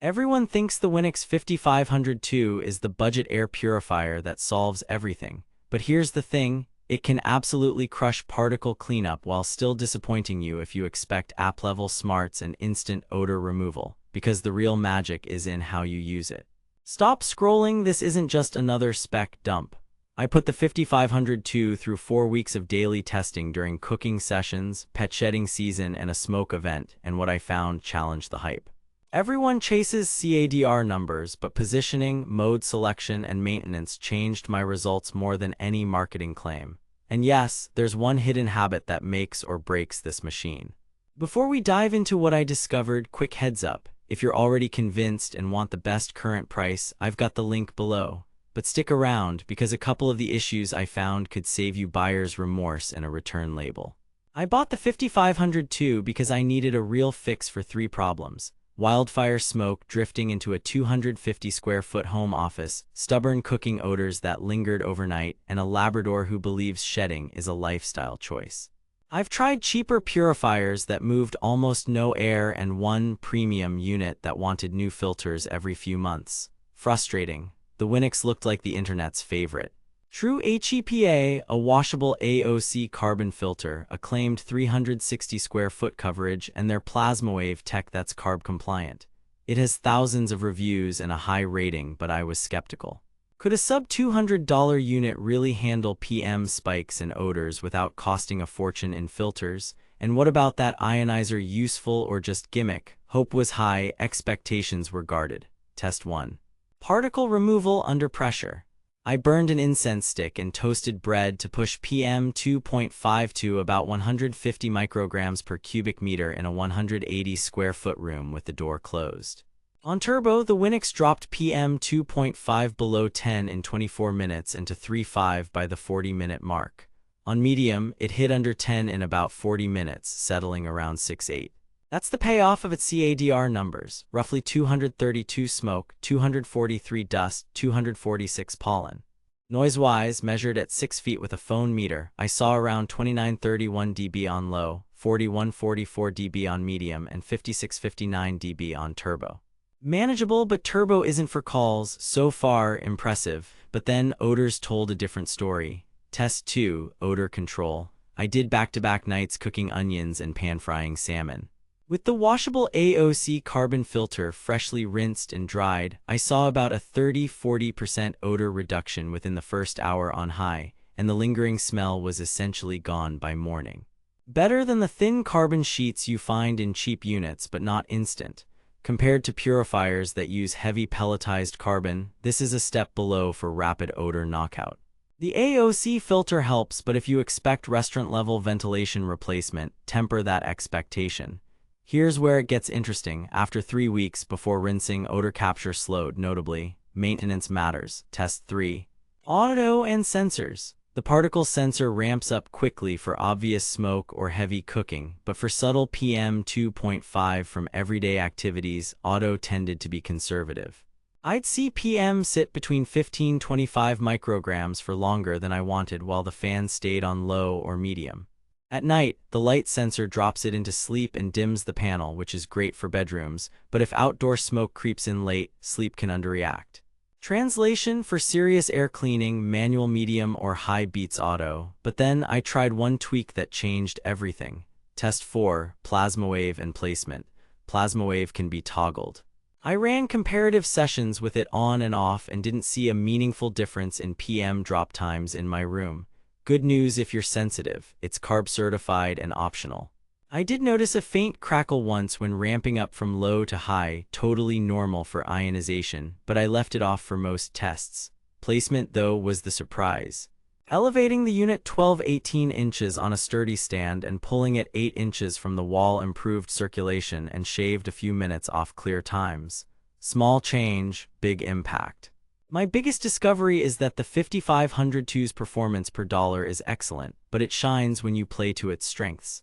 Everyone thinks the Winix 5502 is the budget air purifier that solves everything, but here's the thing, it can absolutely crush particle cleanup while still disappointing you if you expect app-level smarts and instant odor removal, because the real magic is in how you use it. Stop scrolling, this isn't just another spec dump. I put the 5502 through 4 weeks of daily testing during cooking sessions, pet shedding season, and a smoke event, and what I found challenged the hype. Everyone chases CADR numbers, but positioning, mode selection, and maintenance changed my results more than any marketing claim. And yes, there's one hidden habit that makes or breaks this machine. Before we dive into what I discovered, quick heads up. If you're already convinced and want the best current price, I've got the link below. But stick around, because a couple of the issues I found could save you buyer's remorse and a return label. I bought the 5502 because I needed a real fix for 3 problems. Wildfire smoke drifting into a 250 square foot home office, stubborn cooking odors that lingered overnight, and a Labrador who believes shedding is a lifestyle choice. I've tried cheaper purifiers that moved almost no air and one premium unit that wanted new filters every few months. Frustrating. The Winix looked like the internet's favorite. True HEPA, a washable AOC carbon filter, a claimed 360 square foot coverage, and their PlasmaWave tech that's carb compliant. It has thousands of reviews and a high rating, but I was skeptical. Could a sub-$200 unit really handle PM spikes and odors without costing a fortune in filters? And what about that ionizer, useful or just gimmick? Hope was high, expectations were guarded. Test 1. Particle removal under pressure. I burned an incense stick and toasted bread to push PM 2.5 to about 150 micrograms per cubic meter in a 180 square foot room with the door closed. On turbo, the Winix dropped PM 2.5 below 10 in 24 minutes and to 3.5 by the 40-minute mark. On medium, it hit under 10 in about 40 minutes, settling around 6.8. That's the payoff of its CADR numbers, roughly 232 smoke, 243 dust, 246 pollen. Noise-wise, measured at 6 feet with a phone meter, I saw around 2931 dB on low, 4144 dB on medium, and 5659 dB on turbo. Manageable, but turbo isn't for calls. So far, impressive. But then, odors told a different story. Test 2, odor control. I did back-to-back nights cooking onions and pan-frying salmon. With the washable AOC carbon filter freshly rinsed and dried, I saw about a 30–40% odor reduction within the first hour on high, and the lingering smell was essentially gone by morning. Better than the thin carbon sheets you find in cheap units, but not instant. Compared to purifiers that use heavy pelletized carbon, this is a step below for rapid odor knockout. The AOC filter helps, but if you expect restaurant-level ventilation replacement, temper that expectation. Here's where it gets interesting. After 3 weeks before rinsing, odor capture slowed notably. Maintenance matters. Test 3. Auto and sensors. The particle sensor ramps up quickly for obvious smoke or heavy cooking, but for subtle PM 2.5 from everyday activities, auto tended to be conservative. I'd see PM sit between 15–25 micrograms for longer than I wanted while the fan stayed on low or medium. At night, the light sensor drops it into sleep and dims the panel, which is great for bedrooms, but if outdoor smoke creeps in late, sleep can underreact. Translation: for serious air cleaning, manual medium or high beats auto, but then I tried one tweak that changed everything. Test 4, PlasmaWave and placement. PlasmaWave can be toggled. I ran comparative sessions with it on and off and didn't see a meaningful difference in PM drop times in my room. Good news if you're sensitive, it's carb certified and optional. I did notice a faint crackle once when ramping up from low to high, totally normal for ionization, but I left it off for most tests. Placement, though, was the surprise. Elevating the unit 12–18 inches on a sturdy stand and pulling it 8 inches from the wall improved circulation and shaved a few minutes off clear times. Small change, big impact. My biggest discovery is that the 5502's performance per dollar is excellent, but it shines when you play to its strengths.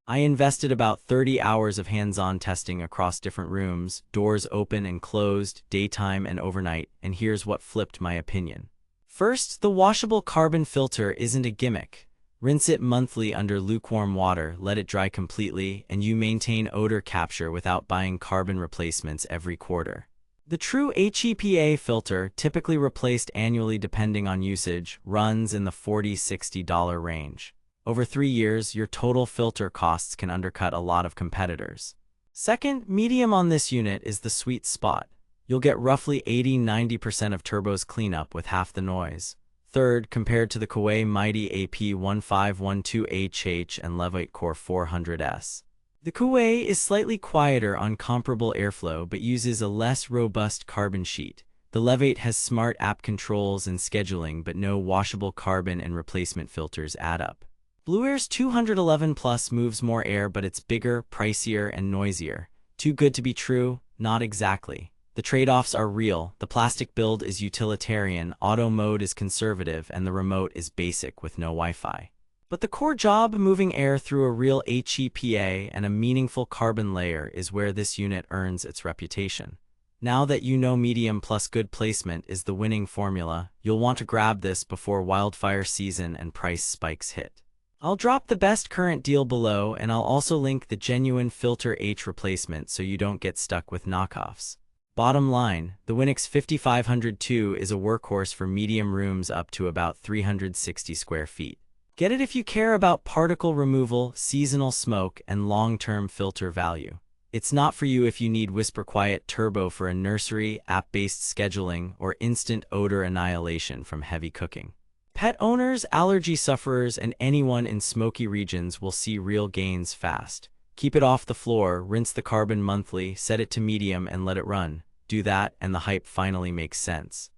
I invested about 30 hours of hands-on testing across different rooms, doors open and closed, daytime and overnight, and here's what flipped my opinion. First, the washable carbon filter isn't a gimmick. Rinse it monthly under lukewarm water, let it dry completely, and you maintain odor capture without buying carbon replacements every quarter. The true HEPA filter, typically replaced annually depending on usage, runs in the $40–60 range. Over 3 years, your total filter costs can undercut a lot of competitors. Second, medium on this unit is the sweet spot. You'll get roughly 80–90% of turbo's cleanup with half the noise. Third, compared to the Kawai Mighty AP1512HH and Levoit Core 400S. The Kawai is slightly quieter on comparable airflow but uses a less robust carbon sheet. The Levoit has smart app controls and scheduling, but no washable carbon and replacement filters add up. Blueair's 211 Plus moves more air, but it's bigger, pricier, and noisier. Too good to be true? Not exactly. The trade-offs are real. The plastic build is utilitarian, auto mode is conservative, and the remote is basic with no Wi-Fi. But the core job, moving air through a real HEPA and a meaningful carbon layer, is where this unit earns its reputation. Now that you know medium plus good placement is the winning formula, you'll want to grab this before wildfire season and price spikes hit. I'll drop the best current deal below, and I'll also link the genuine Filter H replacement so you don't get stuck with knockoffs. Bottom line, the Winix 5502 is a workhorse for medium rooms up to about 360 square feet. Get it if you care about particle removal, seasonal smoke, and long-term filter value. It's not for you if you need whisper quiet turbo for a nursery, app-based scheduling, or instant odor annihilation from heavy cooking. Pet owners, allergy sufferers, and anyone in smoky regions will see real gains fast. Keep it off the floor, rinse the carbon monthly, set it to medium, and let it run. Do that, and the hype finally makes sense.